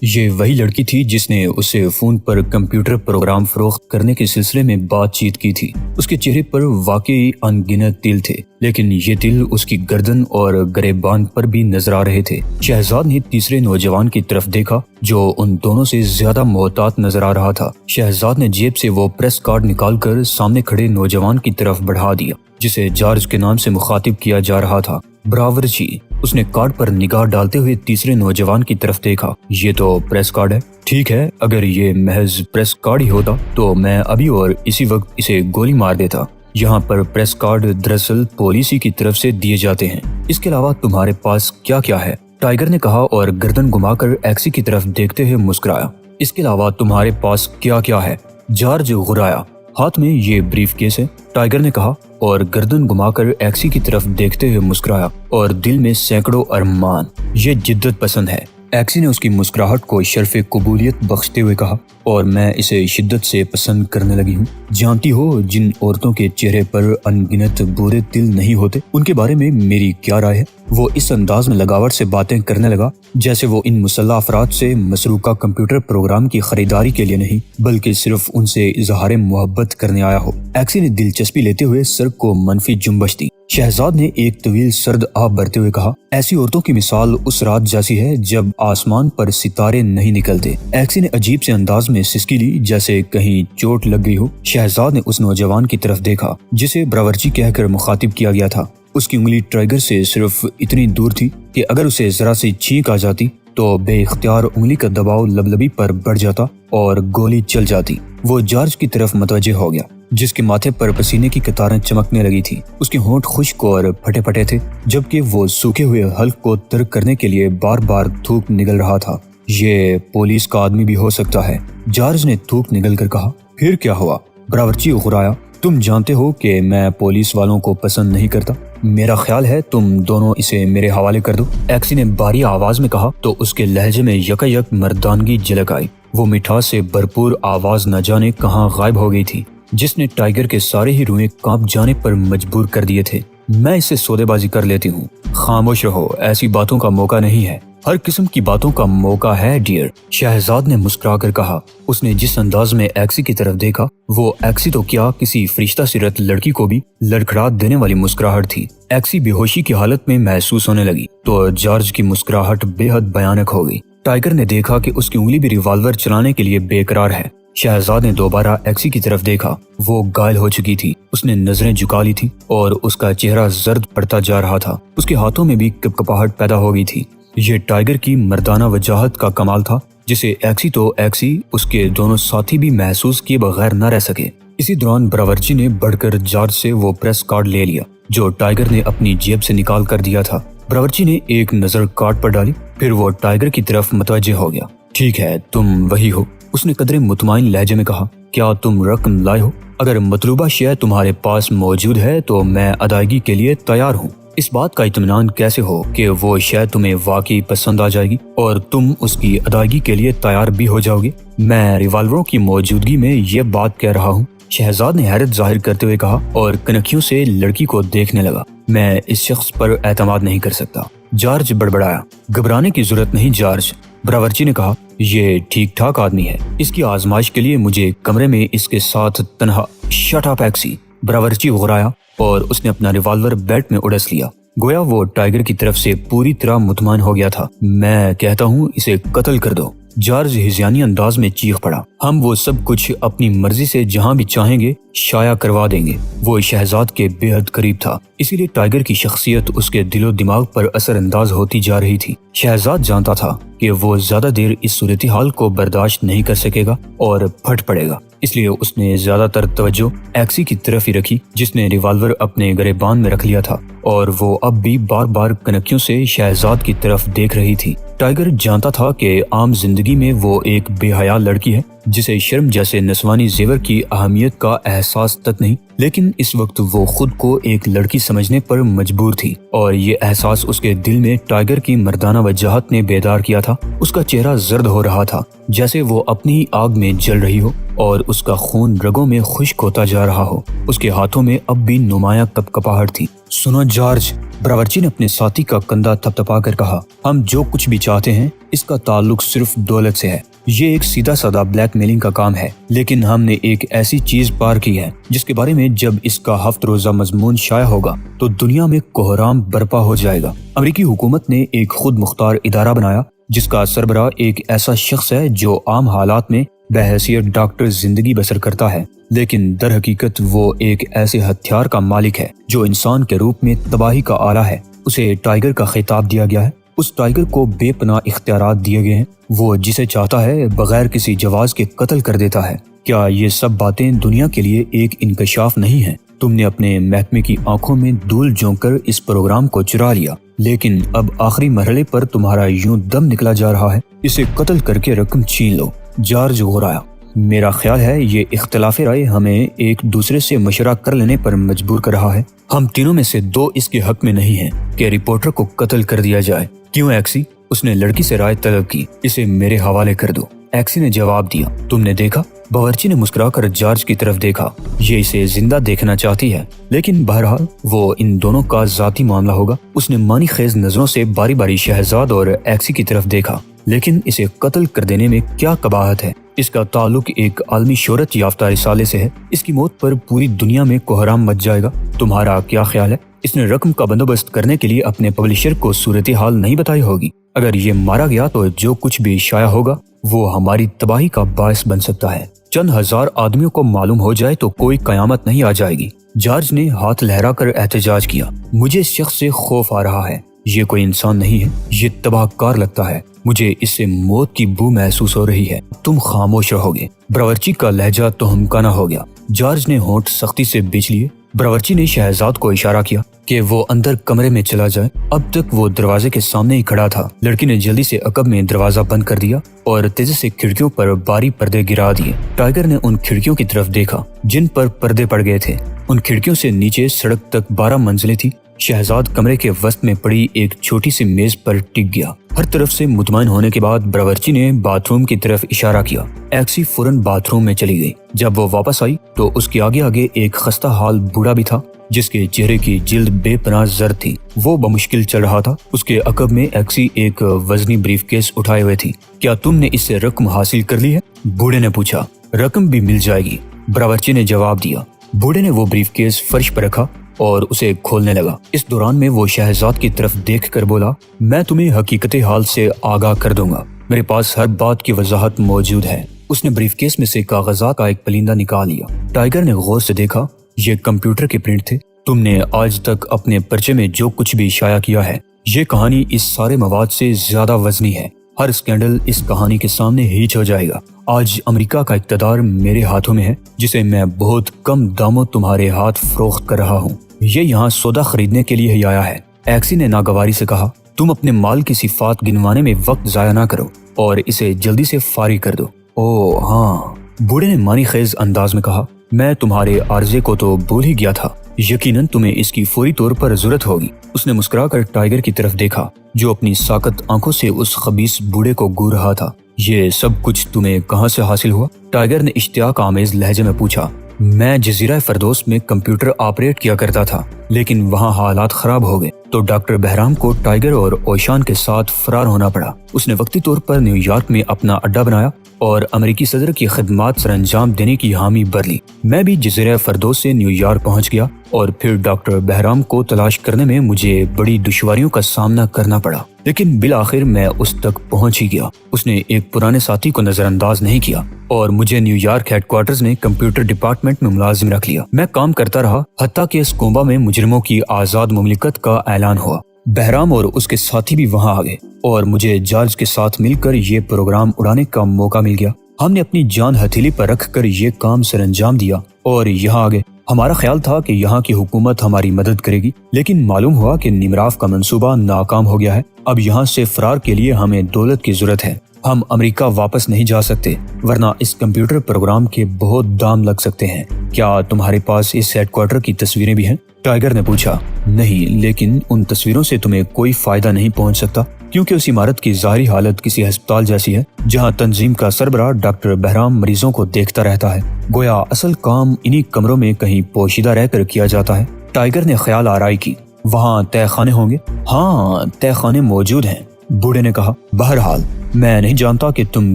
یہ وہی لڑکی تھی جس نے اسے فون پر کمپیوٹر پروگرام فروخت کرنے کے سلسلے میں بات چیت کی تھی۔ اس کے چہرے پر واقعی ان گنت تل تھے، لیکن یہ تل اس کی گردن اور گریبان پر بھی نظر آ رہے تھے۔ شہزاد نے تیسرے نوجوان کی طرف دیکھا جو ان دونوں سے زیادہ محتاط نظر آ رہا تھا۔ شہزاد نے جیب سے وہ پریس کارڈ نکال کر سامنے کھڑے نوجوان کی طرف بڑھا دیا جسے جارج کے نام سے مخاطب کیا جا رہا تھا۔ براورچی۔ اس نے کارڈ پر نگاہ ڈالتے ہوئے تیسرے نوجوان کی طرف دیکھا۔ یہ تو پریس کارڈ ہے۔ ٹھیک ہے، اگر یہ محض پریس کارڈ ہی ہوتا تو میں ابھی اور اسی وقت اسے گولی مار دیتا۔ یہاں پر پریس کارڈ دراصل پولیس کی طرف سے دیے جاتے ہیں۔ اس کے علاوہ تمہارے پاس کیا کیا ہے؟ ٹائیگر نے کہا اور گردن گھما کر ایکسی کی طرف دیکھتے ہوئے مسکرایا۔ اس کے علاوہ تمہارے پاس کیا کیا ہے؟ جارج غرایا۔ ہاتھ میں یہ بریف کیس ہے، ٹائیگر نے کہا اور گردن گھما کر ایکسی کی طرف دیکھتے ہوئے مسکرایا اور دل میں سینکڑوں ارمان۔ یہ جدت پسند ہے۔ ایکسی نے اس کی مسکراہٹ کو شرف قبولیت بخشتے ہوئے کہا اور میں اسے شدت سے پسند کرنے لگی ہوں۔ جانتی ہو جن عورتوں کے چہرے پر ان گنت برے تل نہیں ہوتے ان کے بارے میں میری کیا رائے ہے؟ وہ اس انداز میں لگاوٹ سے باتیں کرنے لگا جیسے وہ ان مسلح افراد سے مسروقہ کمپیوٹر پروگرام کی خریداری کے لیے نہیں بلکہ صرف ان سے اظہار محبت کرنے آیا ہو۔ ایکسی نے دلچسپی لیتے ہوئے سر کو منفی جنبش دی۔ شہزاد نے ایک طویل سرد آہ بھرتے ہوئے کہا، ایسی عورتوں کی مثال اس رات جیسی ہے جب آسمان پر ستارے نہیں نکلتے۔ ایکسی نے عجیب سے انداز میں سسکی لی جیسے کہیں چوٹ لگ گئی ہو۔ شہزاد نے اس نوجوان کی طرف دیکھا جسے براورچی کہہ کر مخاطب کیا گیا تھا۔ اس کی انگلی ٹائیگر سے صرف اتنی دور تھی کہ اگر اسے ذرا سی چھینک آ جاتی تو بے اختیار انگلی کا دباؤ لبلبی پر بڑھ جاتا اور گولی چل جاتی۔ وہ جارج کی طرف متوجہ ہو گیا جس کے ماتھے پر پسینے کی قطاریں چمکنے لگی تھی۔ اس کے ہونٹ خشک اور پھٹے پھٹے تھے جبکہ وہ سوکھے ہوئے حلق کو ترک کرنے کے لیے بار بار تھوک نگل رہا تھا۔ یہ پولیس کا آدمی بھی ہو سکتا ہے، جارج نے تھوک نگل کر کہا۔ پھر کیا ہوا؟ براورچی غرایا۔ تم جانتے ہو کہ میں پولیس والوں کو پسند نہیں کرتا۔ میرا خیال ہے تم دونوں اسے میرے حوالے کر دو، ایکسی نے باری آواز میں کہا تو اس کے لہجے میں یکایک مردانگی جھلک آئی۔ وہ مٹھاس سے بھرپور آواز نہ جانے کہاں غائب ہو گئی تھی جس نے ٹائیگر کے سارے ہی روئیں کانپ جانے پر مجبور کر دیے تھے۔ میں اس سے سودے بازی کر لیتی ہوں۔ خاموش رہو، ایسی باتوں کا موقع نہیں ہے۔ ہر قسم کی باتوں کا موقع ہے ڈیئر، شہزاد نے مسکرا کر کہا۔ اس نے جس انداز میں ایکسی کی طرف دیکھا وہ ایکسی تو کیا کسی فرشتہ سیرت لڑکی کو بھی لڑکھڑا دینے والی مسکراہٹ تھی۔ ایکسی بے ہوشی کی حالت میں محسوس ہونے لگی تو جارج کی مسکراہٹ بے حد بھیانک ہو گئی۔ ٹائیگر نے دیکھا کہ اس کی انگلی بھی ریوالور چلانے کے لیے بے قرار ہے۔ شہزاد نے دوبارہ ایکسی کی طرف دیکھا۔ وہ گائل ہو چکی تھی، اس نے نظریں جھکا لی تھی اور اس کا چہرہ زرد پڑتا جا رہا تھا۔ اس کے ہاتھوں میں بھی کپکپاہٹ پیدا ہو گئی تھی۔ یہ ٹائیگر کی مردانہ وجاہت کا کمال تھا جسے ایکسی تو ایکسی اس کے دونوں ساتھی بھی محسوس کیے بغیر نہ رہ سکے۔ اسی دوران براورچی نے بڑھ کر جارج سے وہ پریس کارڈ لے لیا جو ٹائیگر نے اپنی جیب سے نکال کر دیا تھا۔ براورچی نے ایک نظر کارڈ پر ڈالی، پھر وہ ٹائیگر کی طرف متوجہ ہو گیا۔ ٹھیک ہے، تم وہی ہو، اس نے قدرے مطمئن لہجے میں کہا۔ کیا تم رقم لائے ہو؟ اگر مطلوبہ شے تمہارے پاس موجود ہے تو میں ادائیگی کے لیے تیار ہوں۔ اس بات کا اطمینان کیسے ہو کہ وہ شے تمہیں واقعی پسند آ جائے گی اور تم اس کی ادائیگی کے لیے تیار بھی ہو جاؤ گے؟ میں ریوالوروں کی موجودگی میں یہ بات کہہ رہا ہوں، شہزاد نے حیرت ظاہر کرتے ہوئے کہا اور کنکھیوں سے لڑکی کو دیکھنے لگا۔ میں اس شخص پر اعتماد نہیں کر سکتا، جارج بڑبڑایا۔ گھبرانے کی ضرورت نہیں جارج، براورچی نے کہا۔ یہ ٹھیک ٹھاک آدمی ہے، اس کی آزمائش کے لیے مجھے کمرے میں اس کے ساتھ تنہا۔ شٹ اپ ایکسی، براورچی غرایا اور اس نے اپنا ریوالور بیلٹ میں اڑس لیا گویا وہ ٹائیگر کی طرف سے پوری طرح مطمئن ہو گیا تھا۔ میں کہتا ہوں اسے قتل کر دو، جارج ہذیانی انداز میں چیخ پڑا۔ ہم وہ سب کچھ اپنی مرضی سے جہاں بھی چاہیں گے شائع کروا دیں گے۔ وہ شہزاد کے بے حد قریب تھا، اسی لیے ٹائیگر کی شخصیت اس کے دل و دماغ پر اثر انداز ہوتی جا رہی تھی۔ شہزاد جانتا تھا کہ وہ زیادہ دیر اس صورتحال کو برداشت نہیں کر سکے گا اور پھٹ پڑے گا، اس لیے اس نے زیادہ تر توجہ ایکسی کی طرف ہی رکھی جس نے ریوالور اپنے گریبان میں رکھ لیا تھا اور وہ اب بھی بار بار کنکھیوں سے شہزاد کی طرف دیکھ رہی تھی۔ ٹائیگر جانتا تھا کہ عام زندگی میں وہ ایک بے حیا لڑکی ہے جسے شرم جیسے نسوانی زیور کی اہمیت کا احساس تک نہیں، لیکن اس وقت وہ خود کو ایک لڑکی سمجھنے پر مجبور تھی، اور یہ احساس اس کے دل میں ٹائیگر کی مردانہ وجاہت نے بیدار کیا تھا۔ اس کا چہرہ زرد ہو رہا تھا، جیسے وہ اپنی آگ میں جل رہی ہو اور اس کا خون رگوں میں خشک ہوتا جا رہا ہو۔ اس کے ہاتھوں میں اب بھی نمایاں کپکپاہٹ تھی۔ سنو جارج، براورچی نے اپنے ساتھی کا کندھا تھپتھپا کر کہا، ہم جو کچھ بھی چاہتے ہیں اس کا تعلق صرف دولت سے ہے۔ یہ ایک سیدھا سادہ بلیک میلنگ کا کام ہے، لیکن ہم نے ایک ایسی چیز پار کی ہے جس کے بارے میں جب اس کا 7 روزہ مضمون شائع ہوگا تو دنیا میں کوہرام برپا ہو جائے گا۔ امریکی حکومت نے ایک خود مختار ادارہ بنایا جس کا سربراہ ایک ایسا شخص ہے جو عام حالات میں بحیثیت ڈاکٹر زندگی بسر کرتا ہے، لیکن در حقیقت وہ ایک ایسے ہتھیار کا مالک ہے جو انسان کے روپ میں تباہی کا آلہ ہے۔ اسے ٹائیگر کا خطاب دیا گیا ہے۔ اس ٹائیگر کو بے پناہ اختیارات دیے گئے ہیں۔ وہ جسے چاہتا ہے بغیر کسی جواز کے قتل کر دیتا ہے۔ کیا یہ سب باتیں دنیا کے لیے ایک انکشاف نہیں ہیں؟ تم نے اپنے محکمے کی آنکھوں میں دھول جھونک کر اس پروگرام کو چرا لیا، لیکن اب آخری مرحلے پر تمہارا یوں دم نکلا جا رہا ہے۔ اسے قتل کر کے رقم چھین لو۔ جارج غورایا، میرا خیال ہے یہ اختلاف رائے ہمیں ایک دوسرے سے مشورہ کر لینے پر مجبور کر رہا ہے۔ ہم تینوں میں سے 2 اس کے حق میں نہیں ہیں کہ رپورٹر کو قتل کر دیا جائے۔ کیوں ایکسی؟ اس نے لڑکی سے رائے طلب کی۔ اسے میرے حوالے کر دو۔ ایکسی نے جواب دیا، تم نے دیکھا؟ باورچی نے مسکرا کر جارج کی طرف دیکھا۔ یہ اسے زندہ دیکھنا چاہتی ہے، لیکن بہرحال وہ ان دونوں کا ذاتی معاملہ ہوگا۔ اس نے معنی خیز نظروں سے باری باری شہزاد اور ایکسی کی طرف دیکھا، لیکن اسے قتل کر دینے میں کیا قباحت ہے؟ اس کا تعلق ایک عالمی شہرت یافتہ رسالے سے ہے۔ اس کی موت پر پوری دنیا میں کوہرام مچ جائے گا۔ تمہارا کیا خیال ہے؟ اس نے رقم کا بندوبست کرنے کے لیے اپنے پبلشر کو صورتحال نہیں بتائی ہوگی۔ اگر یہ مارا گیا تو جو کچھ بھی شائع ہوگا وہ ہماری تباہی کا باعث بن سکتا ہے۔ چند ہزار آدمیوں کو معلوم ہو جائے تو کوئی قیامت نہیں آ جائے گی۔ جارج نے ہاتھ لہرا کر احتجاج کیا، مجھے اس شخص سے خوف آ رہا ہے۔ یہ کوئی انسان نہیں ہے، یہ تباہ کار لگتا ہے۔ مجھے اس سے موت کی بو محسوس ہو رہی ہے۔ تم خاموش رہو گے۔ براورچی کا لہجہ توہمکانہ ہو گیا۔ جارج نے ہونٹ سختی سے بیچ لیے۔ براورچی نے شہزاد کو اشارہ کیا کہ وہ اندر کمرے میں چلا جائے۔ اب تک وہ دروازے کے سامنے ہی کھڑا تھا۔ لڑکی نے جلدی سے عقب میں دروازہ بند کر دیا اور تیزی سے کھڑکیوں پر باری پردے گرا دیے۔ ٹائیگر نے ان کھڑکیوں کی طرف دیکھا جن پر پردے پڑ گئے تھے۔ ان کھڑکیوں سے نیچے سڑک تک 12 منزلیں تھی۔ شہزاد کمرے کے وسط میں پڑی ایک چھوٹی سی میز پر ٹک گیا۔ ہر طرف سے مطمئن ہونے کے بعد براورچی نے باتھ روم کی طرف اشارہ کیا۔ ایکسی فوراً باتھ روم میں چلی گئی۔ جب وہ واپس آئی تو اس کے آگے آگے ایک خستہ حال بوڑھا بھی تھا جس کے چہرے کی جلد بے پناہ زرد تھی۔ وہ بمشکل چل رہا تھا۔ اس کے عقب میں ایکسی ایک وزنی بریف کیس اٹھائے ہوئے تھی۔ کیا تم نے اس سے رقم حاصل کر لی ہے؟ بوڑھے نے پوچھا۔ رقم بھی مل جائے گی، براورچی نے جواب دیا۔ بوڑھے نے وہ بریف کیس فرش پر رکھا اور اسے کھولنے لگا۔ اس دوران میں وہ شہزاد کی طرف دیکھ کر بولا، میں تمہیں حقیقت حال سے آگاہ کر دوں گا۔ میرے پاس ہر بات کی وضاحت موجود ہے۔ اس نے بریف کیس میں سے کاغذات کا ایک پلندہ نکال لیا۔ ٹائیگر نے غور سے دیکھا، یہ کمپیوٹر کے پرنٹ تھے۔ تم نے آج تک اپنے پرچے میں جو کچھ بھی شائع کیا ہے، یہ کہانی اس سارے مواد سے زیادہ وزنی ہے۔ ہر اسکینڈل اس کہانی کے سامنے ہیچ ہو جائے گا۔ آج امریکہ کا اقتدار میرے ہاتھوں میں ہے، جسے میں بہت کم داموں تمہارے ہاتھ فروخت کر رہا ہوں۔ یہ یہاں سودا خریدنے کے لیے ہی آیا ہے۔ ایکسی نے ناگواری سے کہا، تم اپنے مال کی صفات گنوانے میں وقت ضائع نہ کرو اور اسے جلدی سے فارغ کر دو۔ اوہ ہاں، بوڑھے نے معنی خیز انداز میں کہا، میں تمہارے عارضے کو تو بھول ہی گیا تھا۔ یقیناً تمہیں اس کی فوری طور پر ضرورت ہوگی۔ اس نے مسکرا کر ٹائیگر کی طرف دیکھا جو اپنی ساکت آنکھوں سے اس خبیث بوڑھے کو گور رہا تھا۔ یہ سب کچھ تمہیں کہاں سے حاصل ہوا؟ ٹائیگر نے اشتیاق آمیز لہجے میں پوچھا۔ میں جزیرہ فردوس میں کمپیوٹر آپریٹ کیا کرتا تھا، لیکن وہاں حالات خراب ہو گئے تو ڈاکٹر بہرام کو ٹائیگر اور اوشان کے ساتھ فرار ہونا پڑا۔ اس نے وقتی طور پر نیو یارک میں اپنا اڈا بنایا اور امریکی صدر کی خدمات سر انجام دینے کی حامی بھر لی۔ میں بھی جزیرہ فردوس سے نیو یارک پہنچ گیا اور پھر ڈاکٹر بہرام کو تلاش کرنے میں مجھے بڑی دشواریوں کا سامنا کرنا پڑا، لیکن بالآخر میں اس تک پہنچ ہی گیا۔ اس نے ایک پرانے ساتھی کو نظر انداز نہیں کیا اور مجھے نیو یارک ہیڈ کوارٹرز نے کمپیوٹر ڈپارٹمنٹ میں ملازم رکھ لیا۔ میں کام کرتا رہا حتیٰ کہ اس کومبا میں مجرموں کی آزاد مملکت کا اعلان ہوا۔ بہرام اور اس کے ساتھی بھی وہاں آ گئے اور مجھے جارج کے ساتھ مل کر یہ پروگرام اڑانے کا موقع مل گیا۔ ہم نے اپنی جان ہتھیلی پر رکھ کر یہ کام سر انجام دیا اور یہاں آ گئے۔ ہمارا خیال تھا کہ یہاں کی حکومت ہماری مدد کرے گی، لیکن معلوم ہوا کہ نیمراف کا منصوبہ ناکام ہو گیا ہے۔ اب یہاں سے فرار کے لیے ہمیں دولت کی ضرورت ہے۔ ہم امریکہ واپس نہیں جا سکتے ورنہ اس کمپیوٹر پروگرام کے بہت دام لگ سکتے ہیں۔ کیا تمہارے پاس اس ہیڈ کوارٹر کی تصویریں بھی ہیں؟ ٹائیگر نے پوچھا۔ نہیں، لیکن ان تصویروں سے تمہیں کوئی فائدہ نہیں پہنچ سکتا کیونکہ اس عمارت کی ظاہری حالت کسی ہسپتال جیسی ہے جہاں تنظیم کا سربراہ ڈاکٹر بہرام مریضوں کو دیکھتا رہتا ہے، گویا اصل کام انہی کمروں میں کہیں پوشیدہ رہ کر کیا جاتا ہے۔ ٹائیگر نے خیال آرائی کی۔ وہاں تہہ خانے ہوں گے؟ ہاں، تہہ خانے موجود ہیں، بوڑھے نے کہا۔ بہرحال میں نہیں جانتا کہ تم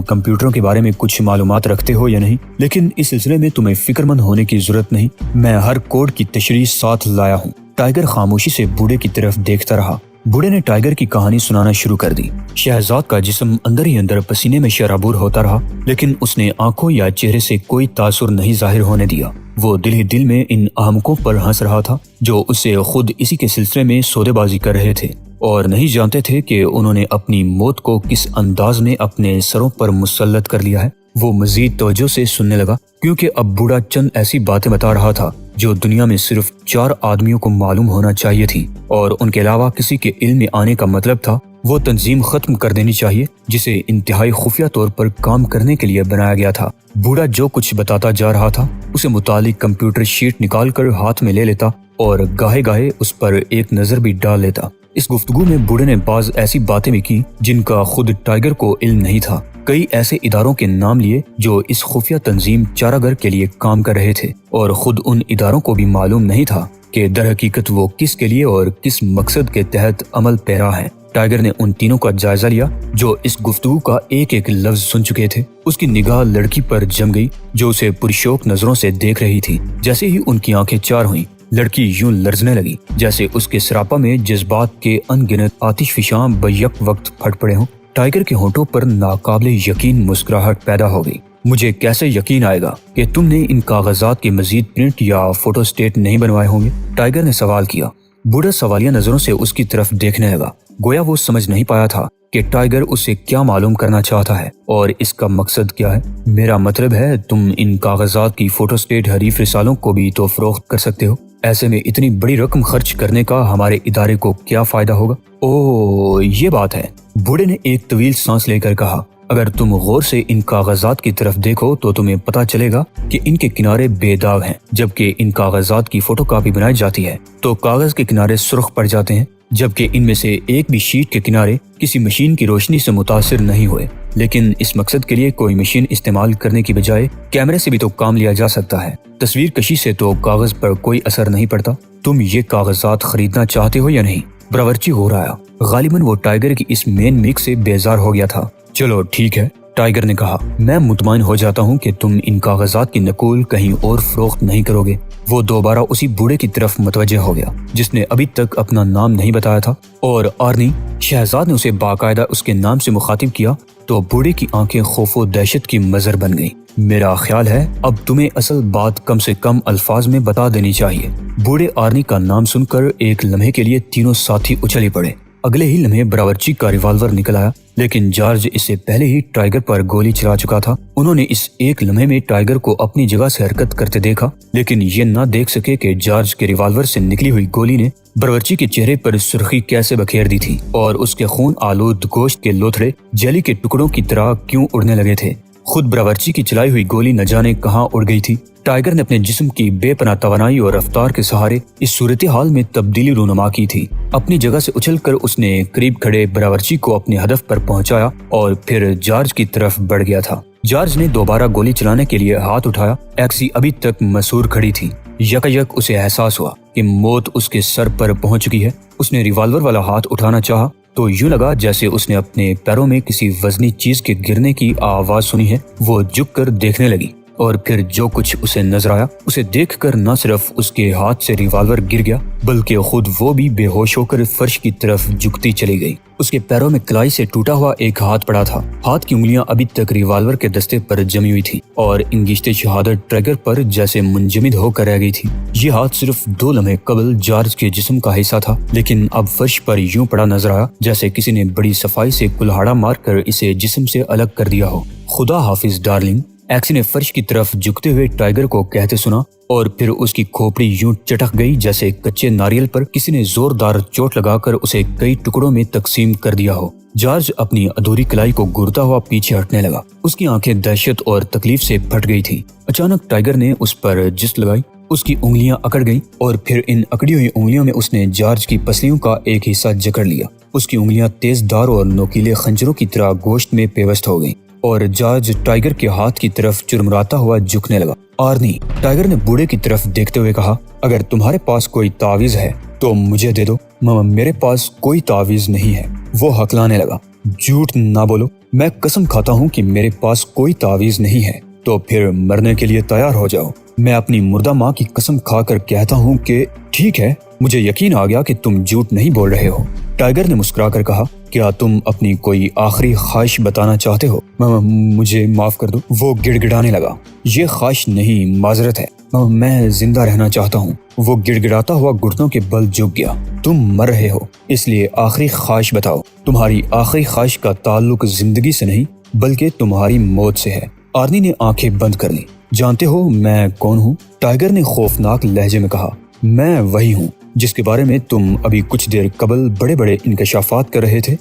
کمپیوٹروں کے بارے میں کچھ معلومات رکھتے ہو یا نہیں، لیکن اس سلسلے میں تمہیں فکر مند ہونے کی ضرورت نہیں، میں ہر کوڈ کی تشریح ساتھ لایا ہوں۔ ٹائیگر خاموشی سے بوڑھے کی طرف دیکھتا رہا۔ بوڑھے نے ٹائیگر کی کہانی سنانا شروع کر دی۔ شہزاد کا جسم اندر ہی اندر پسینے میں شرابور ہوتا رہا، لیکن اس نے آنکھوں یا چہرے سے کوئی تاثر نہیں ظاہر ہونے دیا۔ وہ دل ہی دل میں ان احمقوں پر ہنس رہا تھا جو اسے خود اسی کے سلسلے میں سودے بازی کر رہے تھے اور نہیں جانتے تھے کہ انہوں نے اپنی موت کو کس انداز میں اپنے سروں پر مسلط کر لیا ہے۔ وہ مزید توجہ سے سننے لگا کیونکہ اب بوڑھا چند ایسی باتیں بتا رہا تھا جو دنیا میں صرف 4 آدمیوں کو معلوم ہونا چاہیے تھی اور ان کے علاوہ کسی کے علم میں آنے کا مطلب تھا وہ تنظیم ختم کر دینی چاہیے جسے انتہائی خفیہ طور پر کام کرنے کے لیے بنایا گیا تھا۔ بوڑھا جو کچھ بتاتا جا رہا تھا اسے متعلق کمپیوٹر شیٹ نکال کر ہاتھ میں لے لیتا اور گاہے گاہے اس پر ایک نظر بھی ڈال لیتا۔ اس گفتگو میں بوڑھے نے بعض ایسی باتیں بھی کی جن کا خود ٹائیگر کو علم نہیں تھا۔ کئی ایسے اداروں کے نام لیے جو اس خفیہ تنظیم چارہ گر کے لیے کام کر رہے تھے اور خود ان اداروں کو بھی معلوم نہیں تھا کہ در حقیقت وہ کس کے لیے اور کس مقصد کے تحت عمل پیرا ہے۔ ٹائیگر نے ان تینوں کا جائزہ لیا جو اس گفتگو کا ایک ایک لفظ سن چکے تھے۔ اس کی نگاہ لڑکی پر جم گئی جو اسے پرشوق نظروں سے دیکھ رہی تھی۔ جیسے ہی ان کی آنکھیں چار ہوئیں لڑکی یوں لرزنے لگی جیسے اس کے سراپا میں جذبات کے ان گنت آتش فشاں بیک وقت پھٹ پڑے ہوں۔ ٹائیگر کے ہونٹوں پر ناقابل یقین مسکراہٹ پیدا ہو گئی۔ مجھے کیسے یقین آئے گا کہ تم نے ان کاغذات کے مزید پرنٹ یا فوٹو سٹیٹ نہیں بنوائے ہوں گے؟ ٹائیگر نے سوال کیا۔ بوڑھا سوالیہ نظروں سے اس کی طرف دیکھنے لگا، گویا وہ سمجھ نہیں پایا تھا کہ ٹائیگر اسے کیا معلوم کرنا چاہتا ہے اور اس کا مقصد کیا ہے۔ میرا مطلب ہے تم ان کاغذات کی فوٹو سٹیٹ حریف رسالوں کو بھی تو فروخت کر سکتے ہو، ایسے میں اتنی بڑی رقم خرچ کرنے کا ہمارے ادارے کو کیا فائدہ ہوگا؟ اوہ، یہ بات ہے، بوڑھے نے ایک طویل سانس لے کر کہا۔ اگر تم غور سے ان کاغذات کی طرف دیکھو تو تمہیں پتہ چلے گا کہ ان کے کنارے بے داغ ہیں، جبکہ ان کاغذات کی فوٹو کاپی بنائی جاتی ہے تو کاغذ کے کنارے سرخ پڑ جاتے ہیں، جبکہ ان میں سے ایک بھی شیٹ کے کنارے کسی مشین کی روشنی سے متاثر نہیں ہوئے۔ لیکن اس مقصد کے لیے کوئی مشین استعمال کرنے کی بجائے کیمرے سے بھی تو کام لیا جا سکتا ہے۔ تصویر کشی سے تو کاغذ پر کوئی اثر نہیں پڑتا۔ تم یہ کاغذات خریدنا چاہتے ہو یا نہیں؟ براورچی ہو رہا ہے۔ غالباً وہ ٹائیگر کی اس مین میک سے بیزار ہو گیا تھا۔ چلو ٹھیک ہے، ٹائیگر نے کہا، میں مطمئن ہو جاتا ہوں کہ تم ان کاغذات کی نقول کہیں اور فروخت نہیں کرو گے۔ وہ دوبارہ اسی بوڑھے کی طرف متوجہ ہو گیا جس نے ابھی تک اپنا نام نہیں بتایا تھا، اور آرنی، شہزاد نے اسے باقاعدہ اس کے نام سے مخاطب کیا تو بوڑھے کی آنکھیں خوف و دہشت کی مظہر بن گئیں۔ میرا خیال ہے اب تمہیں اصل بات کم سے کم الفاظ میں بتا دینی چاہیے۔ بوڑھے آرنی کا نام سن کر ایک لمحے کے لیے تینوں ساتھی اچھل ہی پڑے۔ اگلے ہی لمحے براورچی کا ریوالور نکل آیا، لیکن جارج اس سے پہلے ہی ٹائیگر پر گولی چلا چکا تھا۔ انہوں نے اس ایک لمحے میں ٹائیگر کو اپنی جگہ سے حرکت کرتے دیکھا، لیکن یہ نہ دیکھ سکے کہ جارج کے ریوالور سے نکلی ہوئی گولی نے براورچی کے چہرے پر سرخی کیسے بکھیر دی تھی اور اس کے خون آلود گوشت کے لوتھڑے جیلی کے ٹکڑوں کی طرح کیوں اڑنے لگے تھے۔ خود براورچی کی چلائی ہوئی گولی نہ جانے کہاں اڑ گئی تھی۔ ٹائیگر نے اپنے جسم کی بے پناہ توانائی اور رفتار کے سہارے اس صورتحال میں تبدیلی رونما کی تھی۔ اپنی جگہ سے اچھل کر اس نے قریب کھڑے براورچی کو اپنے ہدف پر پہنچایا اور پھر جارج کی طرف بڑھ گیا تھا۔ جارج نے دوبارہ گولی چلانے کے لیے ہاتھ اٹھایا۔ ایکسی ابھی تک مسور کھڑی تھی۔ یک اسے احساس ہوا کہ موت اس کے سر پر پہنچ چکی ہے۔ اس نے ریوالور والا ہاتھ اٹھانا چاہا تو یوں لگا جیسے اس نے اپنے پیروں میں کسی وزنی چیز کے گرنے کی آواز سنی ہے۔ وہ جھک کر دیکھنے لگی اور پھر جو کچھ اسے نظر آیا اسے دیکھ کر نہ صرف اس کے ہاتھ سے ریوالور گر گیا بلکہ خود وہ بھی بے ہوش ہو کر فرش کی طرف جھکتی چلی گئی۔ اس کے پیروں میں کلائی سے ٹوٹا ہوا ایک ہاتھ پڑا تھا۔ ہاتھ کی انگلیاں ابھی تک ریوالور کے دستے پر جمی ہوئی تھی اور انگشت شہادت ٹریگر پر جیسے منجمد ہو کر رہ گئی تھی۔ یہ ہاتھ صرف 2 لمحے قبل جارج کے جسم کا حصہ تھا، لیکن اب فرش پر یوں پڑا نظر آیا جیسے کسی نے بڑی صفائی سے کلہاڑا مار کر اسے جسم سے الگ کر دیا ہو۔ خدا حافظ ڈارلنگ، ایکسی نے فرش کی طرف جھکتے ہوئے ٹائیگر کو کہتے سنا اور پھر اس کی کھوپڑی یوں چٹک گئی جیسے کچے ناریل پر کسی نے زوردار چوٹ لگا کر اسے کئی ٹکڑوں میں تقسیم کر دیا ہو۔ جارج اپنی ادھوری کلائی کو گھورتا ہوا پیچھے ہٹنے لگا۔ اس کی آنکھیں دہشت اور تکلیف سے پھٹ گئی تھی۔ اچانک ٹائیگر نے اس پر جست لگائی، اس کی انگلیاں اکڑ گئیں اور پھر ان اکڑی ہوئی انگلیوں میں اس نے جارج کی پسلیوں کا ایک حصہ جکڑ لیا۔ اس کی انگلیاں تیز دھار اور نوکیلے خنجروں کی طرح گوشت میں پیوست ہو گئیں اور جارج ٹائیگر کے ہاتھ کی طرف چرمراتا ہوا جھکنے لگا۔ آرنی، ٹائیگر نے بوڑھے کی طرف دیکھتے ہوئے کہا، اگر تمہارے پاس کوئی تعویذ ہے تو مجھے دے دو۔ میرے پاس کوئی تعویذ نہیں ہے، وہ ہکلانے لگا۔ جھوٹ نہ بولو، میں قسم کھاتا ہوں کہ میرے پاس کوئی تعویذ نہیں ہے۔ تو پھر مرنے کے لیے تیار ہو جاؤ۔ میں اپنی مردہ ماں کی قسم کھا کر کہتا ہوں کہ ٹھیک ہے، مجھے یقین آ گیا کہ تم جھوٹ نہیں بول رہے ہو۔ ٹائیگر نے مسکرا کر کہا، کیا تم اپنی کوئی آخری خواہش بتانا چاہتے ہو؟ مجھے معاف کر دو۔ وہ گڑ گڑانے لگا۔ یہ خواہش نہیں، معذرت ہے، میں زندہ رہنا چاہتا ہوں۔ وہ گڑ گڑاتا ہوا گھٹنوں کے بل جھک گیا۔ تم مر رہے ہو، اس لیے آخری خواہش بتاؤ۔ تمہاری آخری خواہش کا تعلق زندگی سے نہیں بلکہ تمہاری موت سے ہے۔ آرنی نے آنکھیں بند کر لی۔ جانتے ہو میں کون ہوں؟ ٹائیگر نے خوفناک لہجے میں کہا، میں وہی ہوں جس کے بارے میں تم ابھی کچھ دیر قبل بڑے بڑے انکشافات کر رہے تھے۔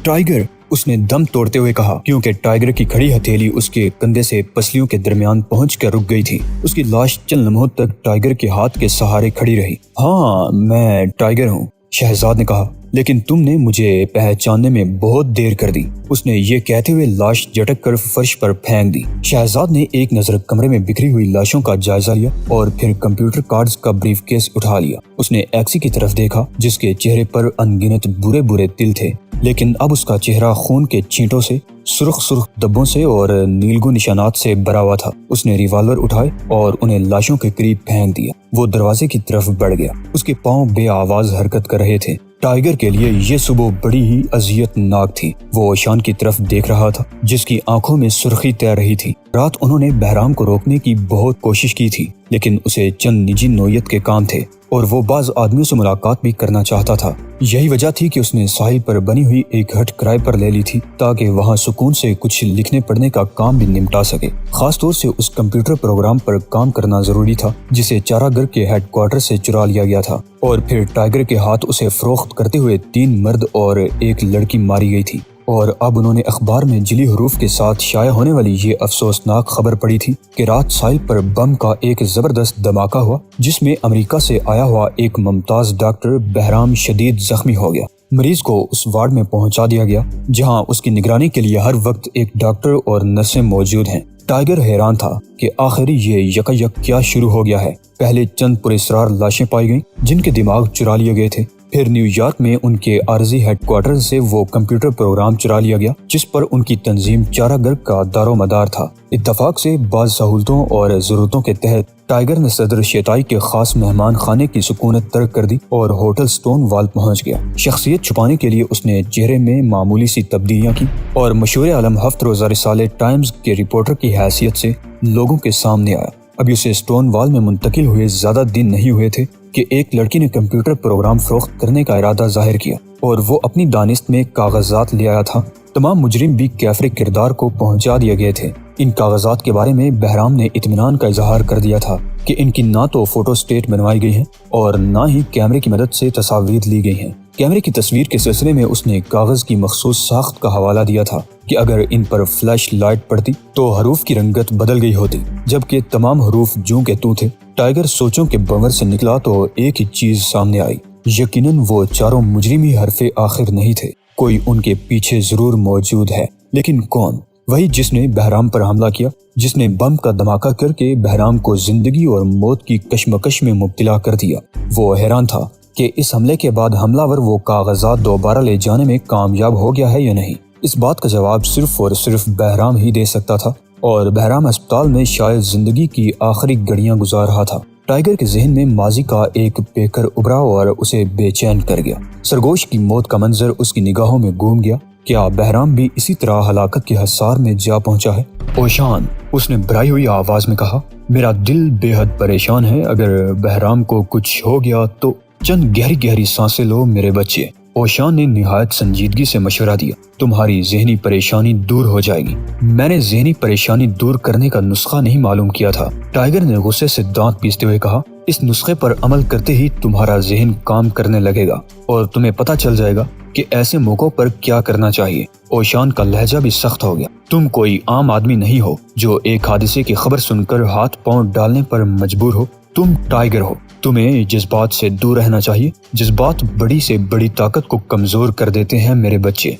ٹائیگر، اس نے دم توڑتے ہوئے کہا، کیونکہ ٹائیگر کی کھڑی ہتھیلی اس کے کندھے سے پسلیوں کے درمیان پہنچ کر رک گئی تھی۔ اس کی لاش چند لمحوں تک ٹائیگر کے ہاتھ کے سہارے کھڑی رہی۔ ہاں، میں ٹائیگر ہوں، شہزاد نے کہا، لیکن تم نے مجھے پہچاننے میں بہت دیر کر دی۔ اس نے یہ کہتے ہوئے لاش جھٹک کر فرش پر پھینک دی۔ شہزاد نے ایک نظر کمرے میں بکھری ہوئی لاشوں کا جائزہ لیا اور پھر کمپیوٹر کارڈز کا بریف کیس اٹھا لیا۔ اس نے ایکسی کی طرف دیکھا جس کے چہرے پر ان گنت برے برے تل تھے، لیکن اب اس کا چہرہ خون کے چھینٹوں سے، سرخ دبوں سے اور نیلگوں نشانات سے بھرا ہوا تھا۔ اس نے ریوالور اٹھائے اور انہیں لاشوں کے قریب پھینک دیا۔ وہ دروازے کی طرف بڑھ گیا۔ اس کے پاؤں بے آواز حرکت کر رہے تھے۔ ٹائیگر کے لیے یہ صبح بڑی ہی اذیت ناک تھی۔ وہ شان کی طرف دیکھ رہا تھا جس کی آنکھوں میں سرخی تیر رہی تھی۔ رات انہوں نے بہرام کو روکنے کی بہت کوشش کی تھی، لیکن اسے چند نجی نوعیت کے کام تھے اور وہ بعض آدمیوں سے ملاقات بھی کرنا چاہتا تھا۔ یہی وجہ تھی کہ اس نے ساحل پر بنی ہوئی ایک ہٹ کرائے پر لے لی تھی تاکہ وہاں سکون سے کچھ لکھنے پڑھنے کا کام بھی نمٹا سکے۔ خاص طور سے اس کمپیوٹر پروگرام پر کام کرنا ضروری تھا جسے چارہ گر کے ہیڈ کوارٹر سے چرا لیا گیا تھا، اور پھر ٹائیگر کے ہاتھ اسے فروخت کرتے ہوئے 3 مرد اور ایک لڑکی ماری گئی تھی۔ اور اب انہوں نے اخبار میں جلی حروف کے ساتھ شائع ہونے والی یہ افسوسناک خبر پڑھی تھی کہ رات ساحل پر بم کا ایک زبردست دھماکہ ہوا جس میں امریکہ سے آیا ہوا ایک ممتاز ڈاکٹر بہرام شدید زخمی ہو گیا۔ مریض کو اس وارڈ میں پہنچا دیا گیا جہاں اس کی نگرانی کے لیے ہر وقت ایک ڈاکٹر اور نرسیں موجود ہیں۔ ٹائیگر حیران تھا کہ آخر یہ یکا کیا شروع ہو گیا ہے۔ پہلے چند پراسرار لاشیں پائی گئیں جن کے دماغ چرا لیے گئے تھے، پھر نیو یارک میں ان کے عارضی ہیڈ کوارٹر سے وہ کمپیوٹر پروگرام چرا لیا گیا جس پر ان کی تنظیم چارہ گر کا دار و مدار تھا۔ اتفاق سے بعض سہولتوں اور ضرورتوں کے تحت ٹائیگر نے صدر شیتائی کے خاص مہمان خانے کی سکونت ترک کر دی اور ہوٹل سٹون وال پہنچ گیا۔ شخصیت چھپانے کے لیے اس نے چہرے میں معمولی سی تبدیلیاں کی اور مشہور عالم ہفت روزہ رسالے ٹائمز کے رپورٹر کی حیثیت سے لوگوں کے سامنے آیا۔ ابھی اسے سٹون وال میں منتقل ہوئے زیادہ دن نہیں ہوئے تھے کہ ایک لڑکی نے کمپیوٹر پروگرام فروخت کرنے کا ارادہ ظاہر کیا اور وہ اپنی دانست میں کاغذات لے آیا تھا۔ تمام مجرم بھی کیفر کردار کو پہنچا دیے گئے تھے۔ ان کاغذات کے بارے میں بہرام نے اطمینان کا اظہار کر دیا تھا کہ ان کی نہ تو فوٹو سٹیٹ بنوائی گئی ہیں اور نہ ہی کیمرے کی مدد سے تصاویر لی گئی ہیں۔ کیمرے کی تصویر کے سلسلے میں اس نے کاغذ کی مخصوص ساخت کا حوالہ دیا تھا کہ اگر ان پر فلیش لائٹ پڑتی تو حروف کی رنگت بدل گئی ہوتی، جبکہ تمام حروف جوں کے توں تھے۔ ٹائیگر سوچوں کے بنور سے نکلا تو ایک ہی چیز سامنے آئی، یقیناً وہ چاروں مجرمی حرف آخر نہیں تھے۔ کوئی ان کے پیچھے ضرور موجود ہے، لیکن کون؟ وہی جس نے بہرام پر حملہ کیا، جس نے بم کا دھماکہ کر کے بہرام کو زندگی اور موت کی کشمکش میں مبتلا کر دیا۔ وہ حیران تھا کہ اس حملے کے بعد حملہ ور وہ کاغذات دوبارہ لے جانے میں کامیاب ہو گیا ہے یا نہیں۔ اس بات کا جواب صرف اور صرف بہرام ہی دے سکتا تھا، اور بہرام اسپتال میں شاید زندگی کی آخری گھڑیاں گزار رہا تھا۔ ٹائیگر کے ذہن میں ماضی کا ایک پیکر ابھرا اور اسے بے چین کر گیا۔ سرگوش کی موت کا منظر اس کی نگاہوں میں گھوم گیا۔ کیا بہرام بھی اسی طرح ہلاکت کے حصار میں جا پہنچا ہے؟ اوشان، اس نے بھرائی ہوئی آواز میں کہا، میرا دل بے حد پریشان ہے۔ اگر بہرام کو کچھ ہو گیا تو چند گہری گہری سانسیں لو میرے بچے۔ اوشان نے نہایت سنجیدگی سے مشورہ دیا، تمہاری ذہنی پریشانی دور ہو جائے گی۔ میں نے ذہنی پریشانی دور کرنے کا نسخہ نہیں معلوم کیا تھا، ٹائیگر نے غصے سے دانت پیستے ہوئے کہا۔ اس نسخے پر عمل کرتے ہی تمہارا ذہن کام کرنے لگے گا اور تمہیں پتہ چل جائے گا کہ ایسے موقعوں پر کیا کرنا چاہیے۔ اوشان کا لہجہ بھی سخت ہو گیا۔ تم کوئی عام آدمی نہیں ہو جو ایک حادثے کی خبر سن کر ہاتھ پاؤں ڈالنے پر مجبور ہو، تم ٹائیگر ہو۔ تمہیں جذبات سے دور رہنا چاہیے۔ جذبات بڑی سے بڑی طاقت کو کمزور کر دیتے ہیں میرے بچے۔